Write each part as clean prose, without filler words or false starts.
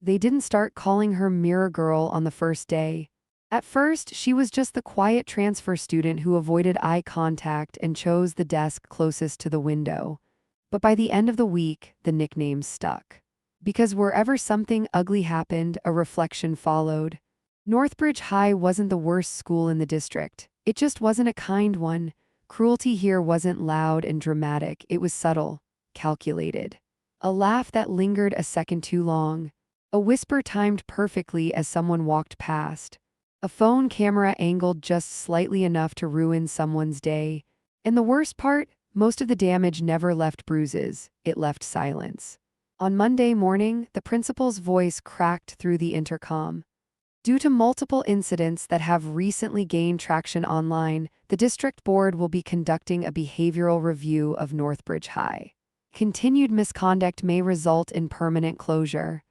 They didn't start calling her Mirror Girl on the first day. At first, she was just the quiet transfer student who avoided eye contact and chose the desk closest to the window. But by the end of the week, the nickname stuck. Because wherever something ugly happened, a reflection followed. Northbridge High wasn't the worst school in the district. It just wasn't a kind one. Cruelty here wasn't loud and dramatic, it was subtle, calculated. A laugh that lingered a second too long. A whisper timed perfectly as someone walked past. A phone camera angled just slightly enough to ruin someone's day. And the worst part, most of the damage never left bruises, it left silence. On Monday morning, the principal's voice cracked through the intercom. Due to multiple incidents that have recently gained traction online, the district board will be conducting a behavioral review of Northbridge High. Continued misconduct may result in permanent closure.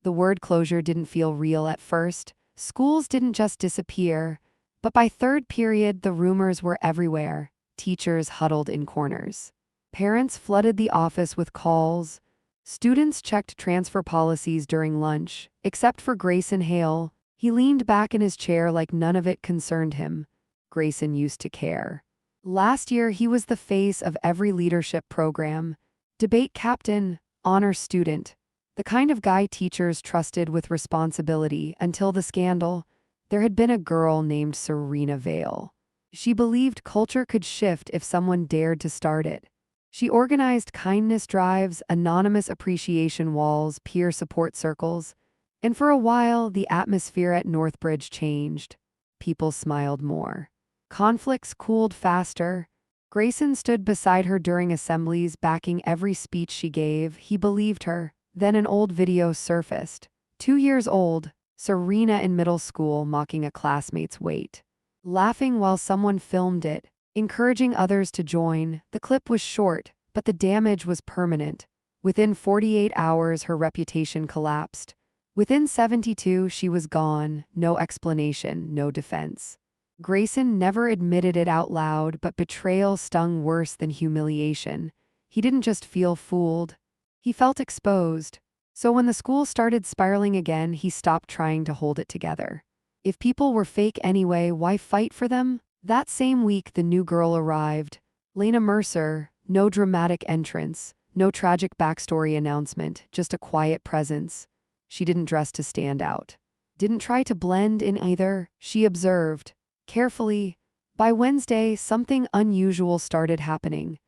The word closure didn't feel real at first. Schools didn't just disappear, but by third period, the rumors were everywhere. Teachers huddled in corners. Parents flooded the office with calls. Students checked transfer policies during lunch. Except for Grayson Hale, he leaned back in his chair like none of it concerned him. Grayson used to care. Last year, he was the face of every leadership program. Debate captain, honor student. The kind of guy teachers trusted with responsibility until the scandal. There had been a girl named Serena Vale. She believed culture could shift if someone dared to start it. She organized kindness drives, anonymous appreciation walls, peer support circles. And for a while, the atmosphere at Northbridge changed. People smiled more. Conflicts cooled faster. Grayson stood beside her during assemblies, backing every speech she gave. He believed her. Then an old video surfaced. 2 years old, Serena in middle school mocking a classmate's weight. Laughing while someone filmed it, encouraging others to join. The clip was short, but the damage was permanent. Within 48 hours, her reputation collapsed. Within 72, she was gone. No explanation, no defense. Grayson never admitted it out loud, but betrayal stung worse than humiliation. He didn't just feel fooled. He felt exposed. So when the school started spiraling again, he stopped trying to hold it together. If people were fake anyway, why fight for them? That same week, the new girl arrived. Lena Mercer, no dramatic entrance, no tragic backstory announcement, just a quiet presence. She didn't dress to stand out. Didn't try to blend in either. She observed. Carefully. By Wednesday, something unusual started happening.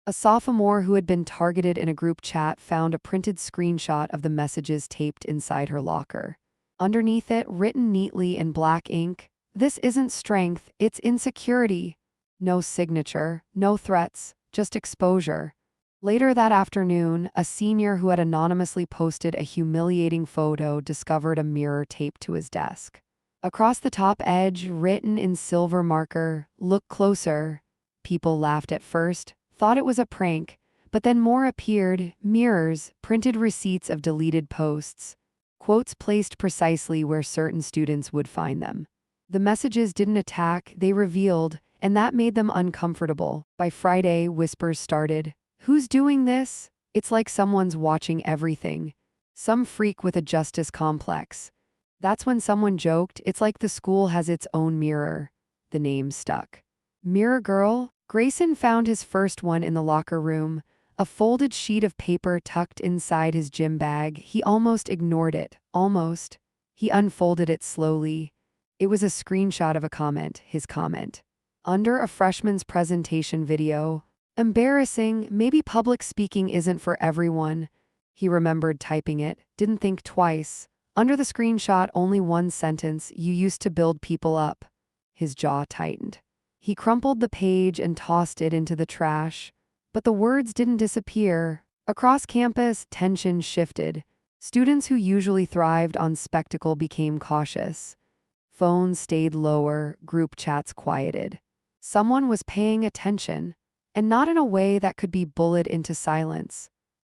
A sophomore who had been targeted in a group chat found a printed screenshot of the messages taped inside her locker. Underneath it, written neatly in black ink, "This isn't strength, it's insecurity." No signature, no threats, just exposure. Later that afternoon, a senior who had anonymously posted a humiliating photo discovered a mirror taped to his desk. Across the top edge, written in silver marker, "Look closer." People laughed at first, thought it was a prank, but then more appeared, mirrors, printed receipts of deleted posts, quotes placed precisely where certain students would find them. The messages didn't attack, they revealed, and that made them uncomfortable. By Friday, whispers started. "Who's doing this?" It's like someone's watching everything. Some freak with a justice complex. That's when someone joked, "It's like the school has its own mirror." The name stuck. Mirror Girl? Grayson found his first one in the locker room, a folded sheet of paper tucked inside his gym bag. He almost ignored it. Almost. He unfolded it slowly. It was a screenshot of a comment, his comment. Under a freshman's presentation video. "Embarrassing, maybe public speaking isn't for everyone." He remembered typing it, didn't think twice. Under the screenshot, only one sentence, "You used to build people up." His jaw tightened. He crumpled the page and tossed it into the trash. But the words didn't disappear. Across campus, tension shifted. Students who usually thrived on spectacle became cautious. Phones stayed lower, group chats quieted. Someone was paying attention, and not in a way that could be bullied into silence.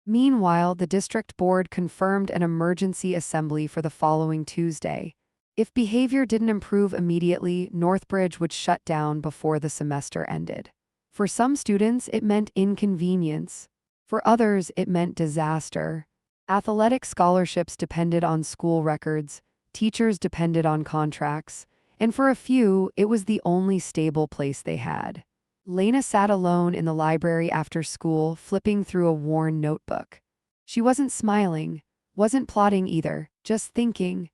Meanwhile, the district board confirmed an emergency assembly for the following Tuesday. If behavior didn't improve immediately, Northbridge would shut down before the semester ended. For some students, it meant inconvenience. For others, it meant disaster. Athletic scholarships depended on school records, teachers depended on contracts, and for a few, it was the only stable place they had. Lena sat alone in the library after school, flipping through a worn notebook. She wasn't smiling, wasn't plotting either, just thinking.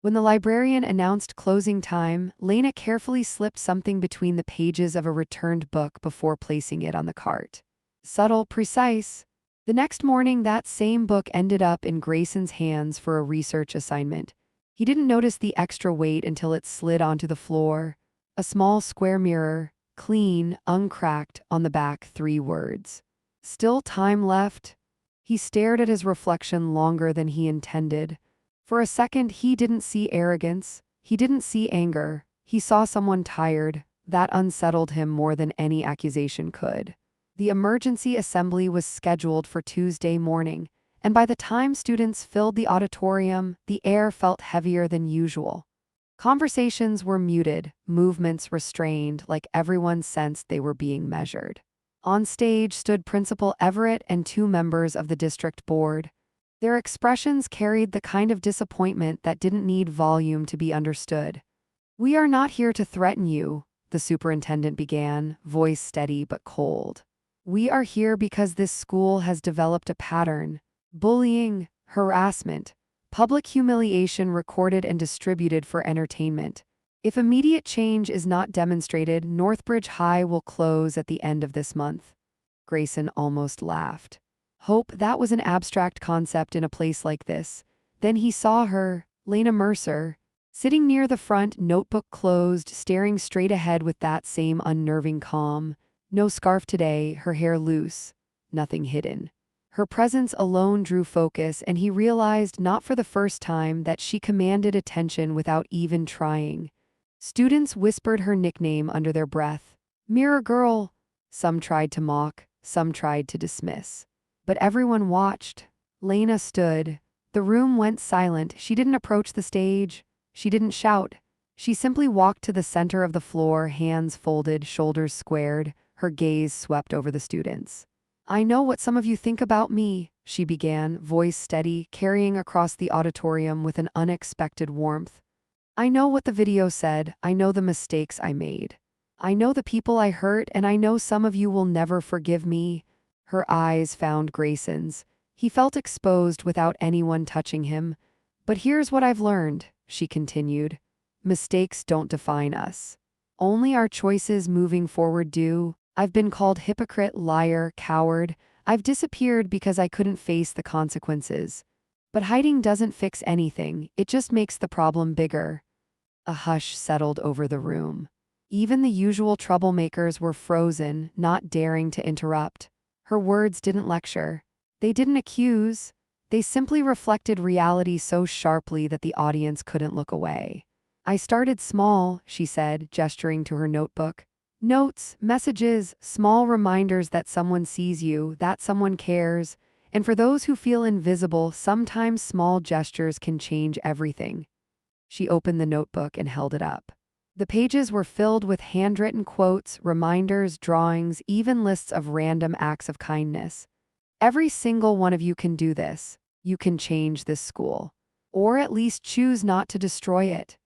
When the librarian announced closing time, Lena carefully slipped something between the pages of a returned book before placing it on the cart. Subtle, precise. The next morning, that same book ended up in Grayson's hands for a research assignment. He didn't notice the extra weight until it slid onto the floor. A small square mirror, clean, uncracked, on the back 3 words. Still time left? He stared at his reflection longer than he intended. For a second, he didn't see arrogance. He didn't see anger. He saw someone tired. That unsettled him more than any accusation could. The emergency assembly was scheduled for Tuesday morning, and by the time students filled the auditorium, the air felt heavier than usual. Conversations were muted, movements restrained, like everyone sensed they were being measured. On stage stood Principal Everett and 2 members of the district board. Their expressions carried the kind of disappointment that didn't need volume to be understood. "We are not here to threaten you," the superintendent began, voice steady but cold. "We are here because this school has developed a pattern: bullying, harassment, public humiliation recorded and distributed for entertainment. If immediate change is not demonstrated, Northbridge High will close at the end of this month." Grayson almost laughed. Hope, that was an abstract concept in a place like this. Then he saw her, Lena Mercer, sitting near the front, notebook closed, staring straight ahead with that same unnerving calm. No scarf today, her hair loose, nothing hidden. Her presence alone drew focus, and he realized, not for the first time, that she commanded attention without even trying. Students whispered her nickname under their breath. "Mirror Girl." Some tried to mock, some tried to dismiss. But everyone watched. Lena stood. The room went silent. She didn't approach the stage. She didn't shout. She simply walked to the center of the floor, hands folded, shoulders squared. Her gaze swept over the students. "I know what some of you think about me," she began, voice steady, carrying across the auditorium with an unexpected warmth. "I know what the video said. I know the mistakes I made. I know the people I hurt, and I know some of you will never forgive me." Her eyes found Grayson's. He felt exposed without anyone touching him. "But here's what I've learned," she continued. "Mistakes don't define us. Only our choices moving forward do. I've been called hypocrite, liar, coward. I've disappeared because I couldn't face the consequences. But hiding doesn't fix anything. It just makes the problem bigger." A hush settled over the room. Even the usual troublemakers were frozen, not daring to interrupt. Her words didn't lecture. They didn't accuse. They simply reflected reality so sharply that the audience couldn't look away. "I started small," she said, gesturing to her notebook. "Notes, messages, small reminders that someone sees you, that someone cares. And for those who feel invisible, sometimes small gestures can change everything." She opened the notebook and held it up. The pages were filled with handwritten quotes, reminders, drawings, even lists of random acts of kindness. "Every single one of you can do this. You can change this school. Or at least choose not to destroy it."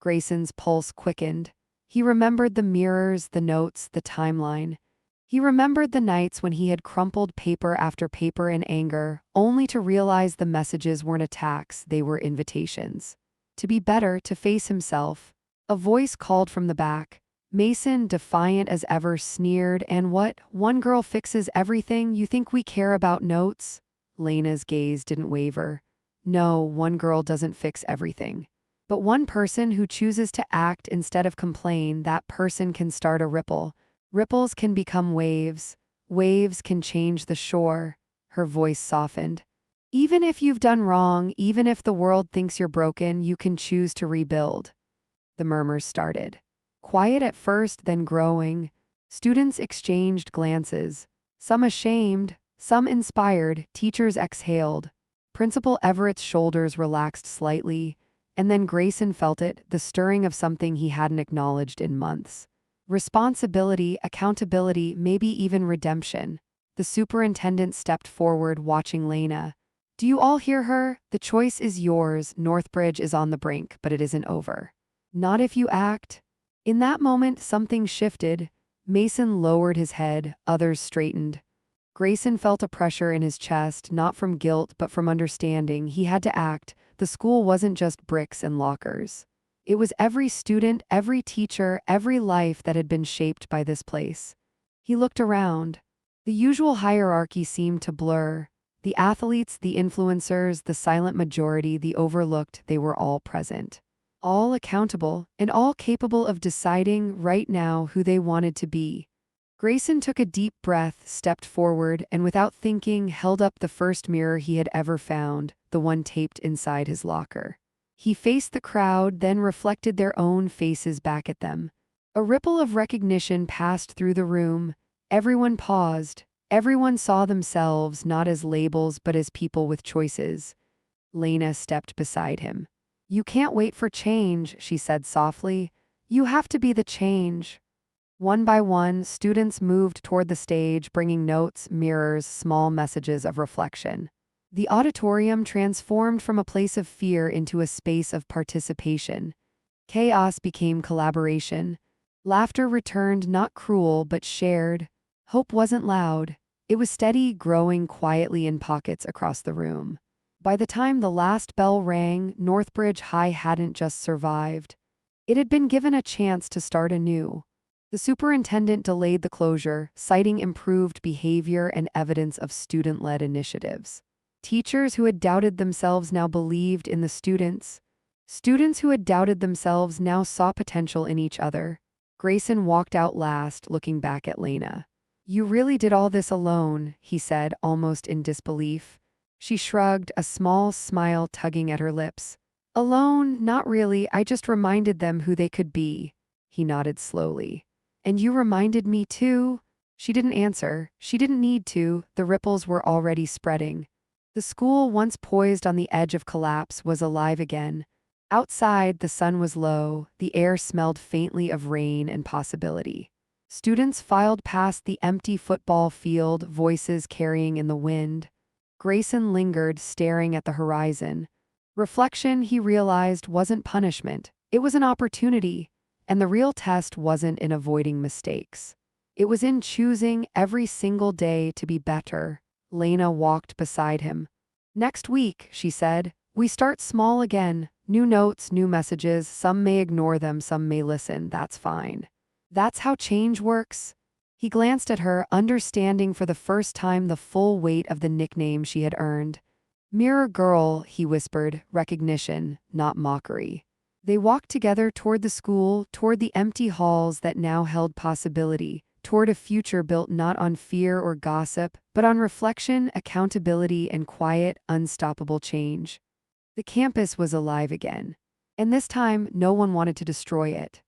Grayson's pulse quickened. He remembered the mirrors, the notes, the timeline. He remembered the nights when he had crumpled paper after paper in anger, only to realize the messages weren't attacks, they were invitations. To be better, to face himself. A voice called from the back. Mason, defiant as ever, sneered, "And what? One girl fixes everything? You think we care about notes?" Lena's gaze didn't waver. "No, one girl doesn't fix everything. But one person who chooses to act instead of complain, that person can start a ripple. Ripples can become waves. Waves can change the shore." Her voice softened. "Even if you've done wrong, even if the world thinks you're broken, you can choose to rebuild." The murmurs started. Quiet at first, then growing. Students exchanged glances. Some ashamed, some inspired. Teachers exhaled. Principal Everett's shoulders relaxed slightly, and then Grayson felt it, the stirring of something he hadn't acknowledged in months. Responsibility, accountability, maybe even redemption. The superintendent stepped forward, watching Lena. Do you all hear her? The choice is yours. Northbridge is on the brink, but it isn't over. Not if you act. In that moment, something shifted. Mason lowered his head, others straightened. Grayson felt a pressure in his chest, not from guilt but from understanding. He had to act. The school wasn't just bricks and lockers. It was every student, every teacher, every life that had been shaped by this place. He looked around. The usual hierarchy seemed to blur. The athletes, the influencers, the silent majority, the overlooked, they were all present. All accountable, and all capable of deciding right now who they wanted to be. Grayson took a deep breath, stepped forward, and without thinking, held up the first mirror he had ever found, the one taped inside his locker. He faced the crowd, then reflected their own faces back at them. A ripple of recognition passed through the room. Everyone paused. Everyone saw themselves not as labels but as people with choices. Lena stepped beside him. "You can't wait for change," she said softly. "You have to be the change." One by one, students moved toward the stage, bringing notes, mirrors, small messages of reflection. The auditorium transformed from a place of fear into a space of participation. Chaos became collaboration. Laughter returned, not cruel but shared. Hope wasn't loud. It was steady, growing quietly in pockets across the room. By the time the last bell rang, Northbridge High hadn't just survived. It had been given a chance to start anew. The superintendent delayed the closure, citing improved behavior and evidence of student-led initiatives. Teachers who had doubted themselves now believed in the students. Students who had doubted themselves now saw potential in each other. Grayson walked out last, looking back at Lena. "You really did all this alone," he said, almost in disbelief. She shrugged, a small smile tugging at her lips. "Alone? Not really. I just reminded them who they could be." He nodded slowly. "And you reminded me too?" She didn't answer. She didn't need to. The ripples were already spreading. The school, once poised on the edge of collapse, was alive again. Outside, the sun was low. The air smelled faintly of rain and possibility. Students filed past the empty football field, voices carrying in the wind. Grayson lingered, staring at the horizon. Reflection, he realized, wasn't punishment. It was an opportunity. And the real test wasn't in avoiding mistakes. It was in choosing every single day to be better. Lena walked beside him. "Next week," she said, "we start small again. New notes, new messages. Some may ignore them, some may listen. That's fine. That's how change works." He glanced at her, understanding for the first time the full weight of the nickname she had earned. "Mirror Girl," he whispered, recognition, not mockery. They walked together toward the school, toward the empty halls that now held possibility, toward a future built not on fear or gossip, but on reflection, accountability, and quiet, unstoppable change. The campus was alive again. And this time, no one wanted to destroy it.